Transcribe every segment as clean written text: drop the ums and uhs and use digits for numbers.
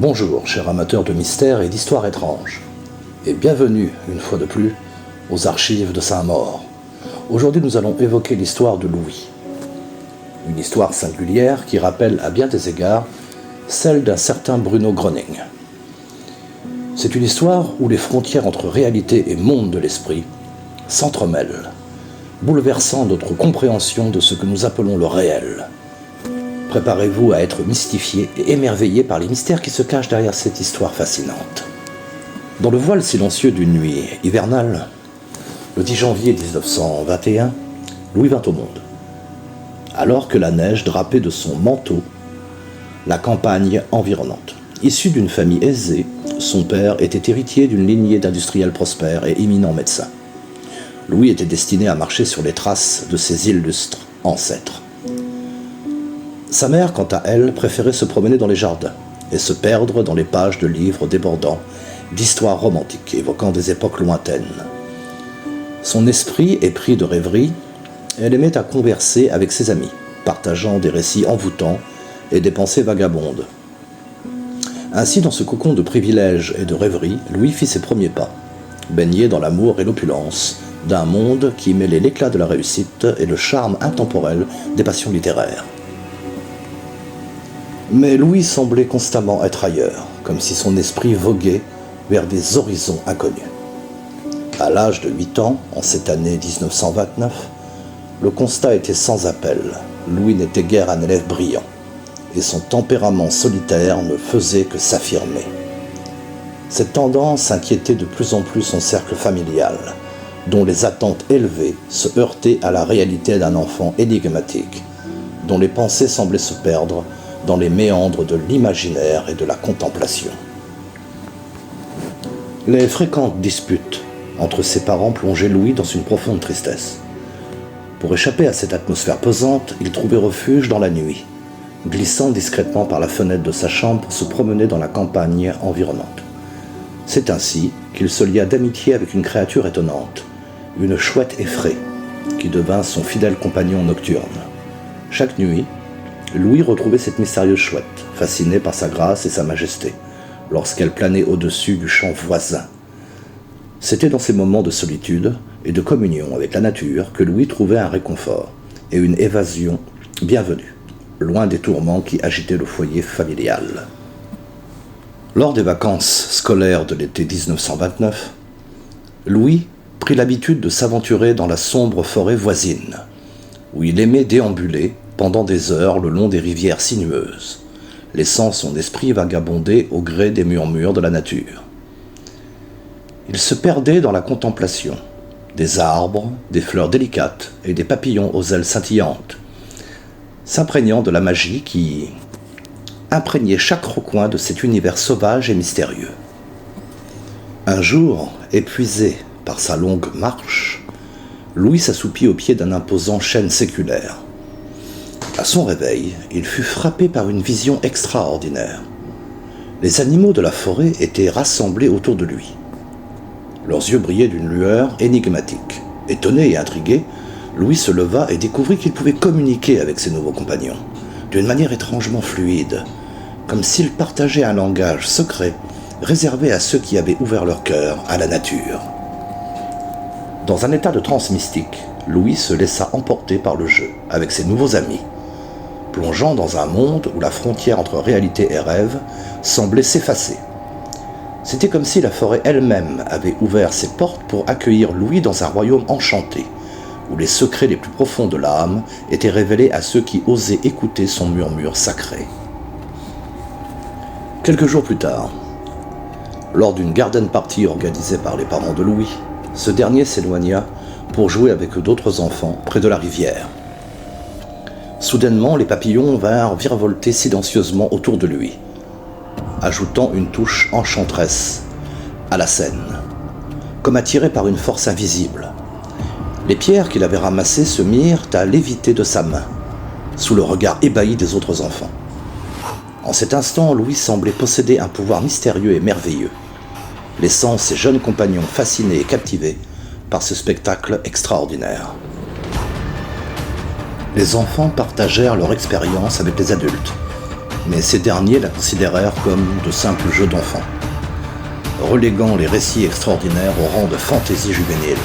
Bonjour, chers amateurs de mystères et d'histoires étranges, et bienvenue, une fois de plus, aux archives de Saint-Maur. Aujourd'hui, nous allons évoquer l'histoire de Louis. Une histoire singulière qui rappelle à bien des égards celle d'un certain Bruno Gröning. C'est une histoire où les frontières entre réalité et monde de l'esprit s'entremêlent, bouleversant notre compréhension de ce que nous appelons le réel. Préparez-vous à être mystifiés et émerveillés par les mystères qui se cachent derrière cette histoire fascinante. Dans le voile silencieux d'une nuit hivernale, le 10 janvier 1921, Louis vint au monde. Alors que la neige drapait de son manteau la campagne environnante. Issu d'une famille aisée, son père était héritier d'une lignée d'industriels prospères et éminents médecins. Louis était destiné à marcher sur les traces de ses illustres ancêtres. Sa mère, quant à elle, préférait se promener dans les jardins et se perdre dans les pages de livres débordants d'histoires romantiques évoquant des époques lointaines. Son esprit épris de rêverie, elle aimait à converser avec ses amis, partageant des récits envoûtants et des pensées vagabondes. Ainsi, dans ce cocon de privilèges et de rêveries, Louis fit ses premiers pas, baigné dans l'amour et l'opulence d'un monde qui mêlait l'éclat de la réussite et le charme intemporel des passions littéraires. Mais Louis semblait constamment être ailleurs, comme si son esprit voguait vers des horizons inconnus. À l'âge de 8 ans, en cette année 1929, le constat était sans appel. Louis n'était guère un élève brillant, et son tempérament solitaire ne faisait que s'affirmer. Cette tendance inquiétait de plus en plus son cercle familial, dont les attentes élevées se heurtaient à la réalité d'un enfant énigmatique, dont les pensées semblaient se perdre dans les méandres de l'imaginaire et de la contemplation. Les fréquentes disputes entre ses parents plongeaient Louis dans une profonde tristesse. Pour échapper à cette atmosphère pesante, il trouvait refuge dans la nuit, glissant discrètement par la fenêtre de sa chambre pour se promener dans la campagne environnante. C'est ainsi qu'il se lia d'amitié avec une créature étonnante, une chouette effraie, qui devint son fidèle compagnon nocturne. Chaque nuit, Louis retrouvait cette mystérieuse chouette, fasciné par sa grâce et sa majesté, lorsqu'elle planait au-dessus du champ voisin. C'était dans ces moments de solitude et de communion avec la nature que Louis trouvait un réconfort et une évasion bienvenue, loin des tourments qui agitaient le foyer familial. Lors des vacances scolaires de l'été 1929, Louis prit l'habitude de s'aventurer dans la sombre forêt voisine, où il aimait déambuler pendant des heures le long des rivières sinueuses, laissant son esprit vagabonder au gré des murmures de la nature. Il se perdait dans la contemplation des arbres, des fleurs délicates et des papillons aux ailes scintillantes, s'imprégnant de la magie qui imprégnait chaque recoin de cet univers sauvage et mystérieux. Un jour, épuisé par sa longue marche, Louis s'assoupit au pied d'un imposant chêne séculaire. À son réveil, il fut frappé par une vision extraordinaire. Les animaux de la forêt étaient rassemblés autour de lui. Leurs yeux brillaient d'une lueur énigmatique. Étonné et intrigué, Louis se leva et découvrit qu'il pouvait communiquer avec ses nouveaux compagnons, d'une manière étrangement fluide, comme s'ils partageaient un langage secret réservé à ceux qui avaient ouvert leur cœur à la nature. Dans un état de transe mystique, Louis se laissa emporter par le jeu avec ses nouveaux amis, plongeant dans un monde où la frontière entre réalité et rêve semblait s'effacer. C'était comme si la forêt elle-même avait ouvert ses portes pour accueillir Louis dans un royaume enchanté, où les secrets les plus profonds de l'âme étaient révélés à ceux qui osaient écouter son murmure sacré. Quelques jours plus tard, lors d'une garden party organisée par les parents de Louis, ce dernier s'éloigna pour jouer avec d'autres enfants près de la rivière. Soudainement, les papillons vinrent virevolter silencieusement autour de lui, ajoutant une touche enchanteresse à la scène, comme attirés par une force invisible. Les pierres qu'il avait ramassées se mirent à léviter de sa main, sous le regard ébahi des autres enfants. En cet instant, Louis semblait posséder un pouvoir mystérieux et merveilleux, laissant ses jeunes compagnons fascinés et captivés par ce spectacle extraordinaire. Les enfants partagèrent leur expérience avec les adultes, mais ces derniers la considérèrent comme de simples jeux d'enfants, reléguant les récits extraordinaires au rang de fantaisie juvénile.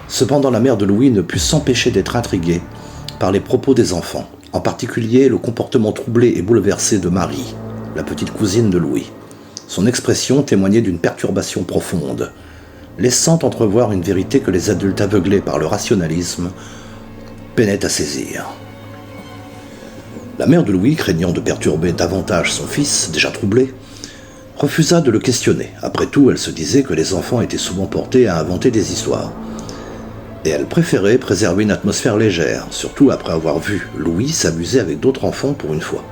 Cependant, la mère de Louis ne put s'empêcher d'être intriguée par les propos des enfants, en particulier le comportement troublé et bouleversé de Marie, la petite cousine de Louis. Son expression témoignait d'une perturbation profonde, laissant entrevoir une vérité que les adultes aveuglés par le rationalisme peinaient à saisir. La mère de Louis, craignant de perturber davantage son fils, déjà troublé, refusa de le questionner. Après tout, elle se disait que les enfants étaient souvent portés à inventer des histoires. Et elle préférait préserver une atmosphère légère, surtout après avoir vu Louis s'amuser avec d'autres enfants pour une fois.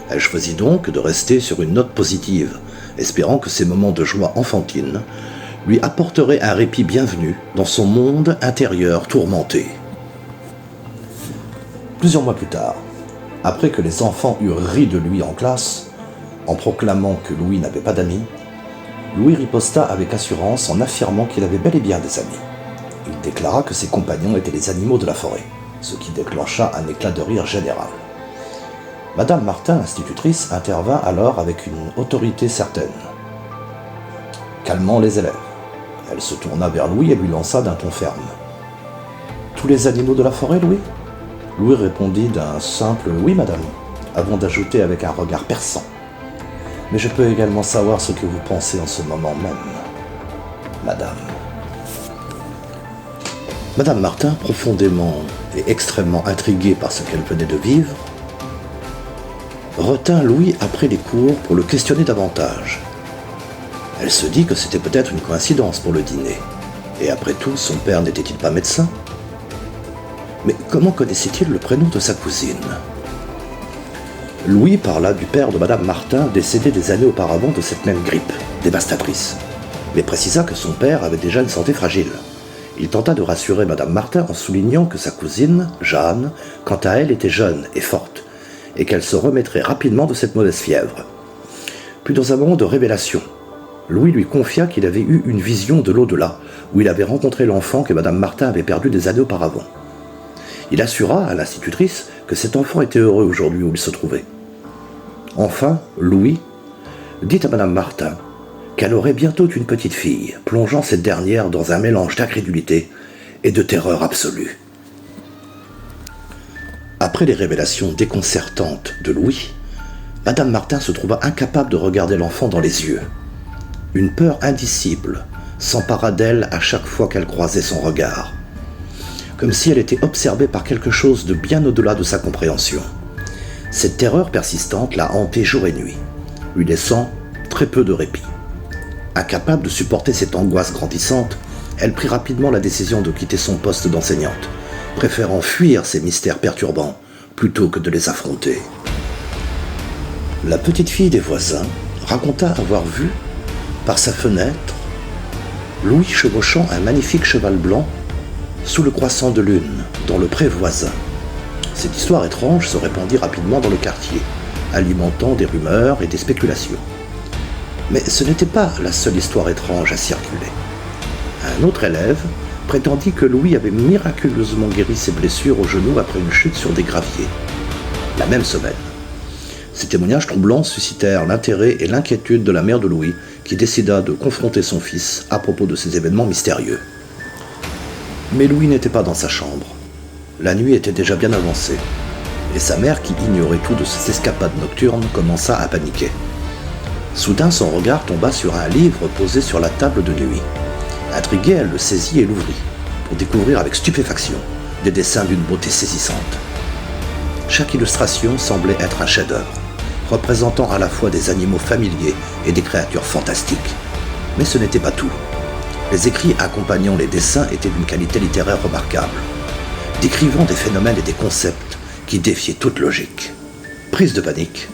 Elle choisit donc de rester sur une note positive, espérant que ces moments de joie enfantine lui apporteraient un répit bienvenu dans son monde intérieur tourmenté. Plusieurs mois plus tard, après que les enfants eurent ri de lui en classe, en proclamant que Louis n'avait pas d'amis, Louis riposta avec assurance en affirmant qu'il avait bel et bien des amis. Il déclara que ses compagnons étaient les animaux de la forêt, ce qui déclencha un éclat de rire général. Madame Martin, institutrice, intervint alors avec une autorité certaine, calmant les élèves. Elle se tourna vers Louis et lui lança d'un ton ferme. « Tous les animaux de la forêt, Louis ?» Louis répondit d'un simple « oui, madame », avant d'ajouter avec un regard perçant. « Mais je peux également savoir ce que vous pensez en ce moment même, madame. » Madame Martin, profondément et extrêmement intriguée par ce qu'elle venait de vivre, retint Louis après les cours pour le questionner davantage. Elle se dit que c'était peut-être une coïncidence pour le dîner. Et après tout, son père n'était-il pas médecin? Mais comment connaissait-il le prénom de sa cousine? Louis parla du père de Madame Martin, décédé des années auparavant de cette même grippe, dévastatrice, mais précisa que son père avait déjà une santé fragile. Il tenta de rassurer Madame Martin en soulignant que sa cousine, Jeanne, quant à elle, était jeune et forte, et qu'elle se remettrait rapidement de cette mauvaise fièvre. Puis dans un moment de révélation, Louis lui confia qu'il avait eu une vision de l'au-delà, où il avait rencontré l'enfant que Madame Martin avait perdu des années auparavant. Il assura à l'institutrice que cet enfant était heureux aujourd'hui où il se trouvait. Enfin, Louis dit à Madame Martin qu'elle aurait bientôt une petite fille, plongeant cette dernière dans un mélange d'incrédulité et de terreur absolue. Après les révélations déconcertantes de Louis, Madame Martin se trouva incapable de regarder l'enfant dans les yeux. Une peur indicible s'empara d'elle à chaque fois qu'elle croisait son regard, comme si elle était observée par quelque chose de bien au-delà de sa compréhension. Cette terreur persistante la hantait jour et nuit, lui laissant très peu de répit. Incapable de supporter cette angoisse grandissante, elle prit rapidement la décision de quitter son poste d'enseignante, préférant fuir ces mystères perturbants plutôt que de les affronter. La petite fille des voisins raconta avoir vu, par sa fenêtre, Louis chevauchant un magnifique cheval blanc sous le croissant de lune, dans le pré voisin. Cette histoire étrange se répandit rapidement dans le quartier, alimentant des rumeurs et des spéculations. Mais ce n'était pas la seule histoire étrange à circuler. Un autre élève prétendit que Louis avait miraculeusement guéri ses blessures au genou après une chute sur des graviers, la même semaine. Ces témoignages troublants suscitèrent l'intérêt et l'inquiétude de la mère de Louis, qui décida de confronter son fils à propos de ces événements mystérieux. Mais Louis n'était pas dans sa chambre. La nuit était déjà bien avancée, et sa mère, qui ignorait tout de ces escapades nocturnes, commença à paniquer. Soudain, son regard tomba sur un livre posé sur la table de nuit. Intriguée, elle le saisit et l'ouvrit, pour découvrir avec stupéfaction des dessins d'une beauté saisissante. Chaque illustration semblait être un chef-d'œuvre, représentant à la fois des animaux familiers et des créatures fantastiques. Mais ce n'était pas tout. Les écrits accompagnant les dessins étaient d'une qualité littéraire remarquable, décrivant des phénomènes et des concepts qui défiaient toute logique. Prise de panique,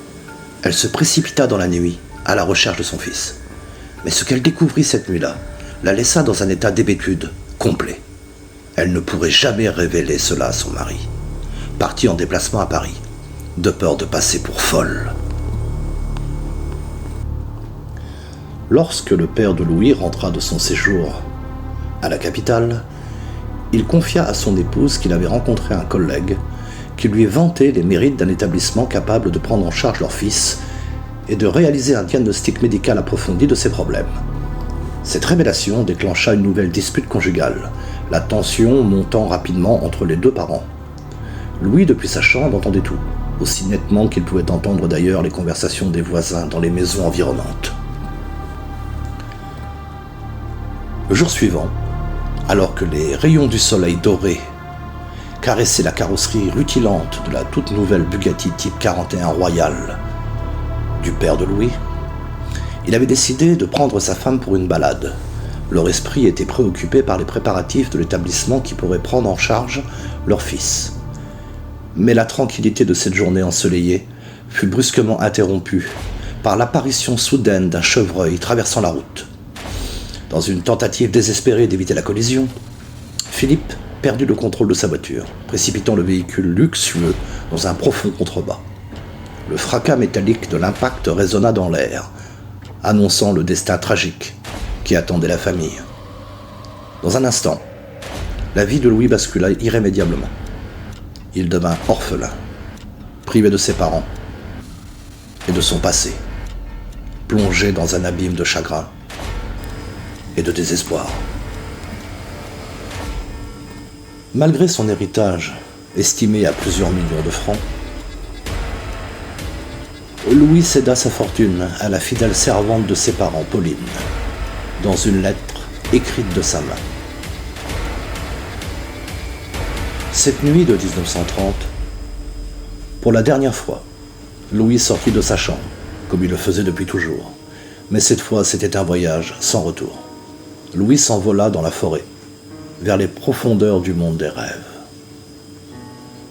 elle se précipita dans la nuit à la recherche de son fils. Mais ce qu'elle découvrit cette nuit-là la laissa dans un état d'hébétude complet. Elle ne pourrait jamais révéler cela à son mari, parti en déplacement à Paris, de peur de passer pour folle. Lorsque le père de Louis rentra de son séjour à la capitale, il confia à son épouse qu'il avait rencontré un collègue qui lui vantaient les mérites d'un établissement capable de prendre en charge leur fils et de réaliser un diagnostic médical approfondi de ses problèmes. Cette révélation déclencha une nouvelle dispute conjugale, la tension montant rapidement entre les deux parents. Louis, depuis sa chambre, entendait tout, aussi nettement qu'il pouvait entendre d'ailleurs les conversations des voisins dans les maisons environnantes. Le jour suivant, alors que les rayons du soleil doré caressaient la carrosserie rutilante de la toute nouvelle Bugatti Type 41 Royal du père de Louis, il avait décidé de prendre sa femme pour une balade. Leur esprit était préoccupé par les préparatifs de l'établissement qui pourrait prendre en charge leur fils. Mais la tranquillité de cette journée ensoleillée fut brusquement interrompue par l'apparition soudaine d'un chevreuil traversant la route. Dans une tentative désespérée d'éviter la collision, Philippe perdit le contrôle de sa voiture, précipitant le véhicule luxueux dans un profond contrebas. Le fracas métallique de l'impact résonna dans l'air, annonçant le destin tragique qui attendait la famille. Dans un instant, la vie de Louis bascula irrémédiablement. Il devint orphelin, privé de ses parents et de son passé, plongé dans un abîme de chagrin et de désespoir. Malgré son héritage, estimé à plusieurs millions de francs, Louis céda sa fortune à la fidèle servante de ses parents, Pauline, dans une lettre écrite de sa main. Cette nuit de 1930, pour la dernière fois, Louis sortit de sa chambre, comme il le faisait depuis toujours. Mais cette fois, c'était un voyage sans retour. Louis s'envola dans la forêt, vers les profondeurs du monde des rêves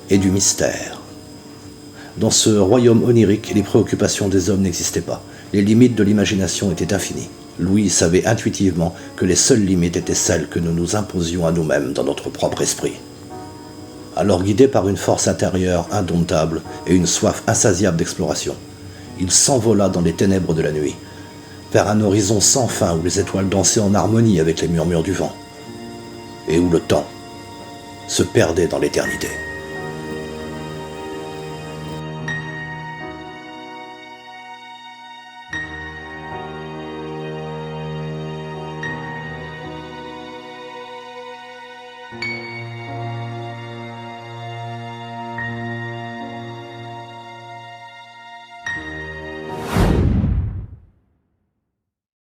et du mystère. Dans ce royaume onirique, les préoccupations des hommes n'existaient pas. Les limites de l'imagination étaient infinies. Louis savait intuitivement que les seules limites étaient celles que nous nous imposions à nous-mêmes dans notre propre esprit. Alors, guidé par une force intérieure indomptable et une soif insatiable d'exploration, il s'envola dans les ténèbres de la nuit, vers un horizon sans fin où les étoiles dansaient en harmonie avec les murmures du vent, et où le temps se perdait dans l'éternité.